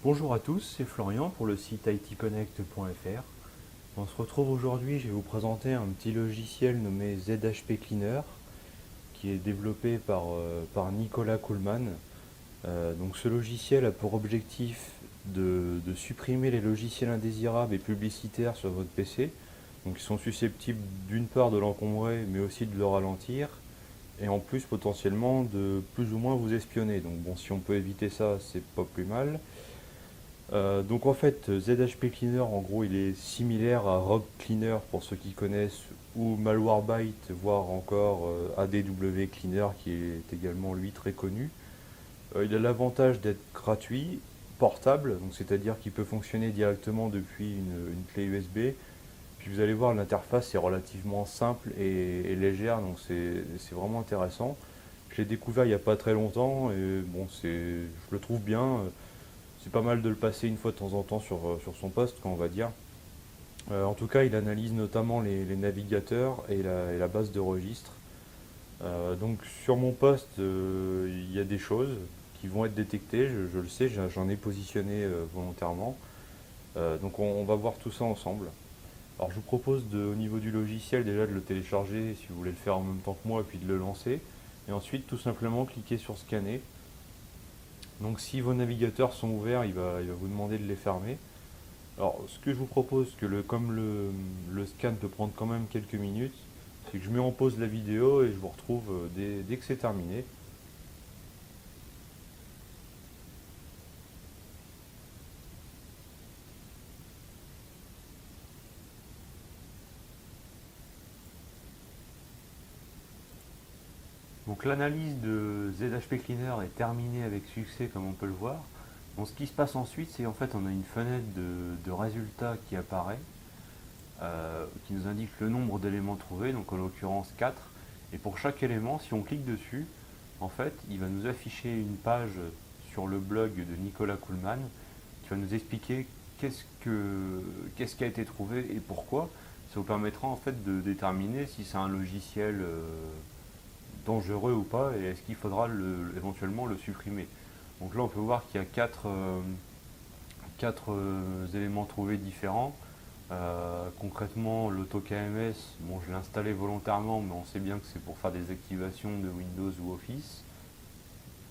Bonjour à tous, c'est Florian pour le site itconnect.fr. On se retrouve aujourd'hui, je vais vous présenter un petit logiciel nommé ZHP Cleaner qui est développé par Nicolas Kuhlmann. Donc ce logiciel a pour objectif de supprimer les logiciels indésirables et publicitaires sur votre PC. Donc ils sont susceptibles d'une part de l'encombrer mais aussi de le ralentir et en plus potentiellement de plus ou moins vous espionner. Donc bon, si on peut éviter ça, c'est pas plus mal. Donc en fait, ZHP Cleaner, en gros, il est similaire à Rogue Cleaner pour ceux qui connaissent, ou Malwarebytes, voire encore ADW Cleaner qui est également lui très connu. Il a l'avantage d'être gratuit, portable, donc c'est-à-dire qu'il peut fonctionner directement depuis une clé USB. Puis vous allez voir, l'interface est relativement simple et légère, donc c'est vraiment intéressant. Je l'ai découvert il n'y a pas très longtemps et bon, je le trouve bien. C'est pas mal de le passer une fois de temps en temps sur son poste, on va dire. En tout cas, il analyse notamment les navigateurs et la base de registre. Donc sur mon poste, il y a des choses qui vont être détectées, je le sais, j'en ai positionné volontairement. Donc on va voir tout ça ensemble. Alors je vous propose au niveau du logiciel déjà de le télécharger si vous voulez le faire en même temps que moi et puis de le lancer. Et ensuite tout simplement cliquer sur scanner. Donc si vos navigateurs sont ouverts, il va vous demander de les fermer. Alors ce que je vous propose, comme le scan peut prendre quand même quelques minutes, c'est que je mets en pause la vidéo et je vous retrouve dès que c'est terminé. Donc l'analyse de ZHP Cleaner est terminée avec succès comme on peut le voir. Donc ce qui se passe ensuite, c'est en fait on a une fenêtre de résultats qui apparaît, qui nous indique le nombre d'éléments trouvés, donc en l'occurrence 4. Et pour chaque élément, si on clique dessus, en fait, il va nous afficher une page sur le blog de Nicolas Kuhlmann qui va nous expliquer qu'est-ce qui a été trouvé et pourquoi. Ça vous permettra en fait de déterminer si c'est un logiciel dangereux ou pas et est-ce qu'il faudra éventuellement le supprimer. Donc là, on peut voir qu'il y a quatre éléments trouvés différents. Concrètement, l'AutoKMS, bon, je l'ai installé volontairement, mais on sait bien que c'est pour faire des activations de Windows ou Office,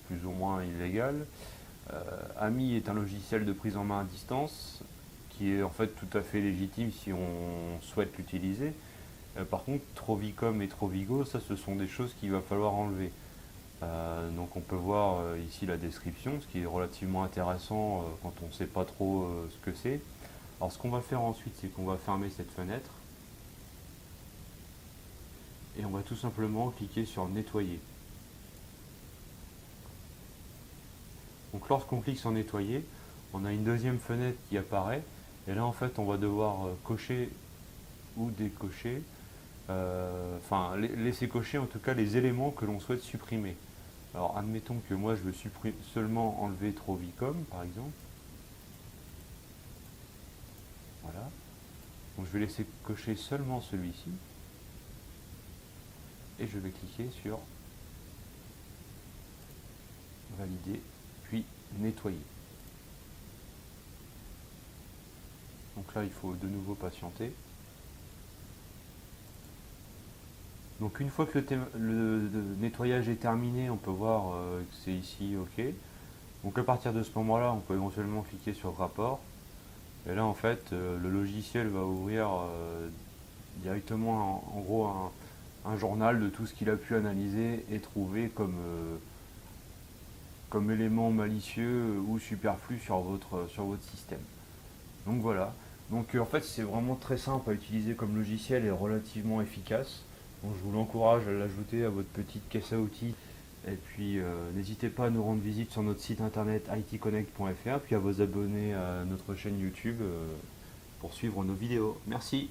plus ou moins illégal. AMI est un logiciel de prise en main à distance, qui est en fait tout à fait légitime si on souhaite l'utiliser. Par contre, Trovicom et Trovigo, ça, ce sont des choses qu'il va falloir enlever. Donc on peut voir ici la description, ce qui est relativement intéressant quand on ne sait pas trop ce que c'est. Alors ce qu'on va faire ensuite, c'est qu'on va fermer cette fenêtre et on va tout simplement cliquer sur nettoyer. Donc lorsqu'on clique sur nettoyer, on a une deuxième fenêtre qui apparaît et là en fait on va devoir cocher ou décocher, laisser cocher en tout cas les éléments que l'on souhaite supprimer. Alors admettons que moi je veux seulement enlever Trovicom par exemple. Voilà. Donc je vais laisser cocher seulement celui-ci. Et je vais cliquer sur valider, puis nettoyer. Donc là il faut de nouveau patienter. Donc une fois que le nettoyage est terminé, on peut voir que c'est ici OK. Donc à partir de ce moment-là, on peut éventuellement cliquer sur rapport. Et là en fait, le logiciel va ouvrir directement en gros un journal de tout ce qu'il a pu analyser et trouver comme élément malicieux ou superflu sur votre système. Donc voilà. Donc en fait c'est vraiment très simple à utiliser comme logiciel et relativement efficace. Donc je vous l'encourage à l'ajouter à votre petite caisse à outils. Et puis n'hésitez pas à nous rendre visite sur notre site internet itconnect.fr puis à vous abonner à notre chaîne YouTube pour suivre nos vidéos. Merci.